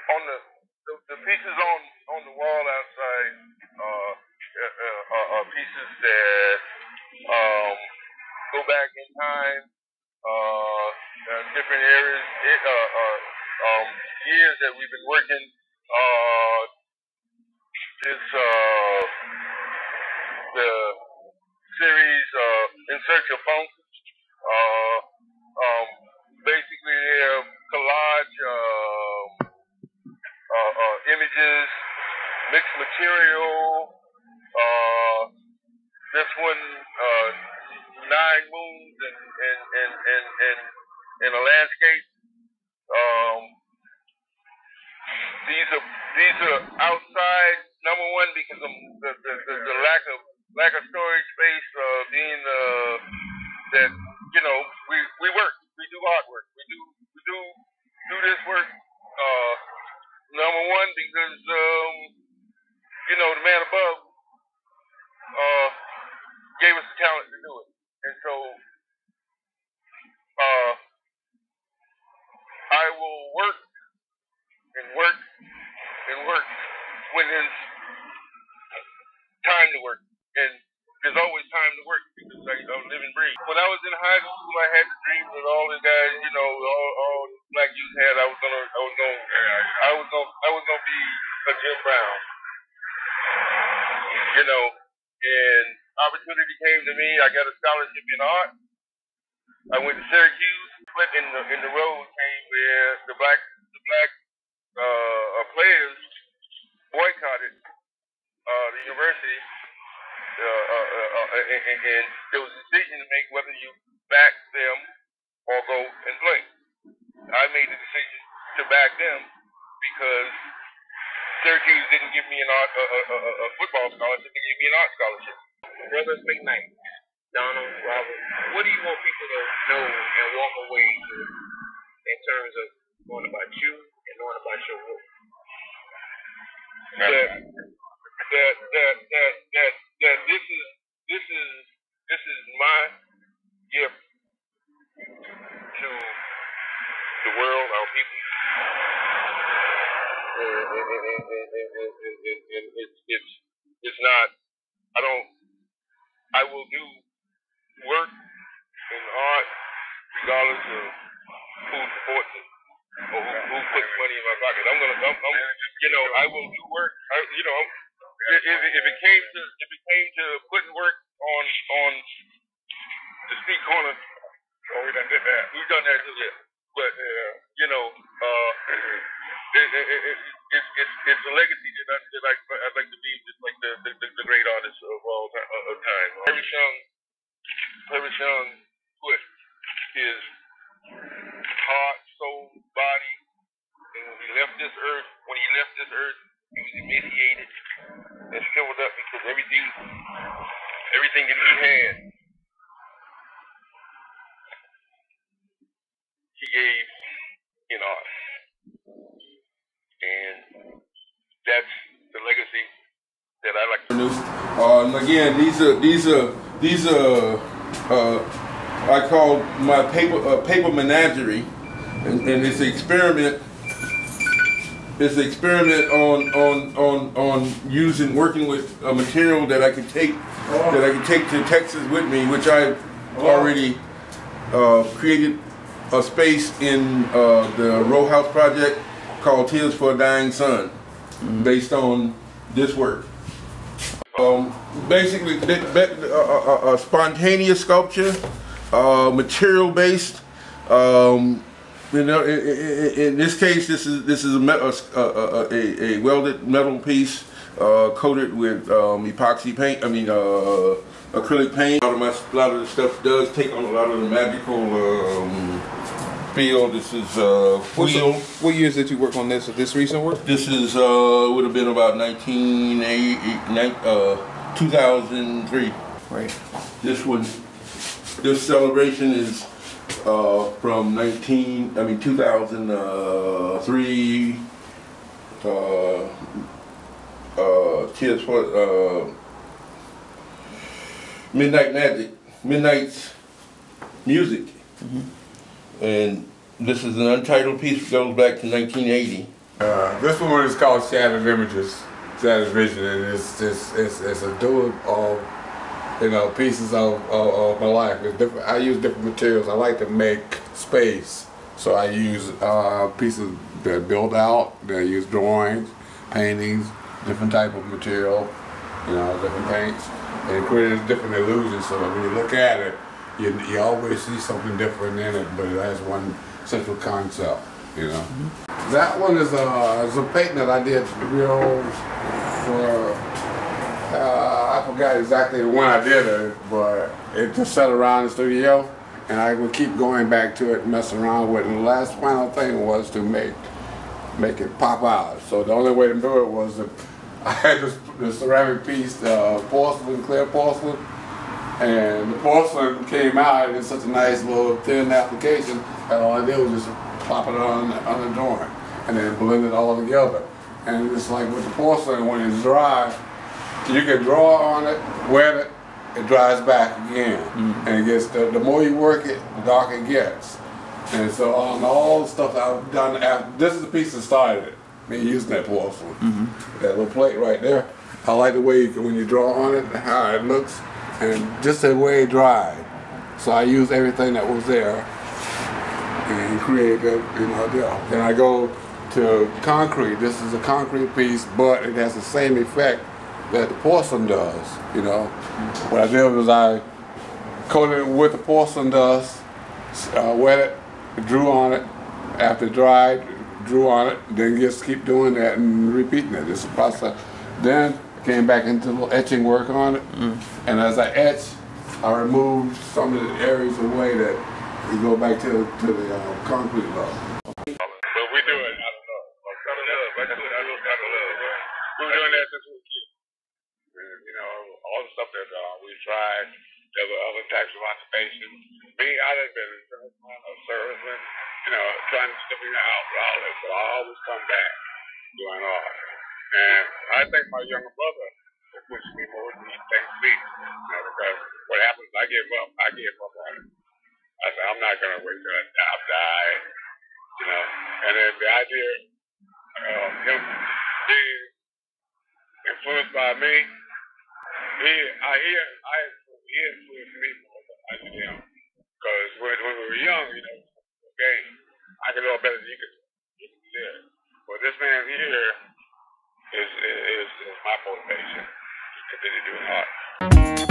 on the pieces on the wall outside are pieces that go back in time, different areas, years that we've been working. This the series In Search of Funk. Basically, they're collage images, mixed material. This one, 9 moons and a landscape. These are outside. Number one, because of the lack of storage space, being that we work, we do artwork, we do this work. Number one, because the man above gave us the talent to do it, and so I will work and work and work when there's time to work, and there's always time to work because I live and breathe. When I was in high school, I had the dream that all the guys, all black youth had. I was gonna be a Jim Brown, and opportunity came to me. I got a scholarship in art. I went to Syracuse. Flip in the road came where the black players boycotted the university, and there was a decision to make whether you back them or go and play. I made the decision to back them because Syracuse didn't give me a football scholarship; they gave me an art scholarship. Brothers McKnight, Donald, Robert, what do you want people to know and walk away with in terms of knowing about you and knowing about your work? That this is my gift to the world, our people. It's not. I will do work in art regardless of who supports it or who puts money in my pocket. I will do work. If it came to putting work on the street corner, we done did that. We've done that too, yeah. But it's a legacy that I'd like to be just like the great artists of all time. Purvis Young put his heart, soul, body, and when he left this earth, he was emaciated and shriveled up because everything that he had, he gave in art, and that's the legacy that I like to do. Again, these are I call my paper menagerie, and it's an experiment. It's an experiment on working with a material that I can take to Texas with me, which I've already created a space in the row house project called Tears for a Dying Son, based on this work. Basically, a spontaneous sculpture, material based. In this case, this is a welded metal piece coated with epoxy paint. Acrylic paint. A lot of the stuff does take on a lot of the magical feel. This is wheel. What years did you work on this? Is this recent work? This is would have been about 2003. Right. This celebration is from 2003. Tears for McKnight's music. And this is an untitled piece that goes back to 1980. This one is called Shattered Images, Shattered Vision, and it's a duel of pieces of my life. It's different. I use different materials. I like to make space, so I use pieces that build out. I use drawings, paintings, different type of material, different paints, and it creates different illusions. So that when you look at it, you always see something different in it, but it has one central concept. That one is a painting that I did I forgot exactly when I did it, but it just sat around the studio, and I would keep going back to it and mess around with it. And the last final thing was to make it pop out. So the only way to do it was I had this ceramic piece, porcelain, clear porcelain, and the porcelain came out in such a nice little thin application, and all I did was just pop it on the drawing, and then blend it all together. And it's like with the porcelain, when it's dry, you can draw on it, wet it, it dries back again. And it gets the more you work it, the darker it gets. And so on all the stuff that I've done after, this is the piece that started it, me using that porcelain. That little plate right there. I like the way when you draw on it, how it looks, and just the way it dried. So I use everything that was there and create that, deal. Then I go to concrete. This is a concrete piece, but it has the same effect that the porcelain does. What I did was I coated it with the porcelain dust, wet it, drew on it. After it dried, drew on it. Then just keep doing that and repeating it. It's a process. Then came back into a little etching work on it, and as I etched, I removed some of the areas away that you go back to the concrete level. But we do it out of love. Out of love. I do it out of love. We were doing that since we were kids. All the stuff that we tried, there were other types of occupation. Me, I had been a serviceman, trying to figure out outlet, but I always come back doing art. And I think my younger brother will push me more than he thinks me. Because what happens, I give up on it. I said, I'm not going to wait till I die, And then the idea of him being influenced by me, he influenced me more than I did him. Because when we were young, okay, I can do it better than you can do. But this man here is my motivation to continue doing art.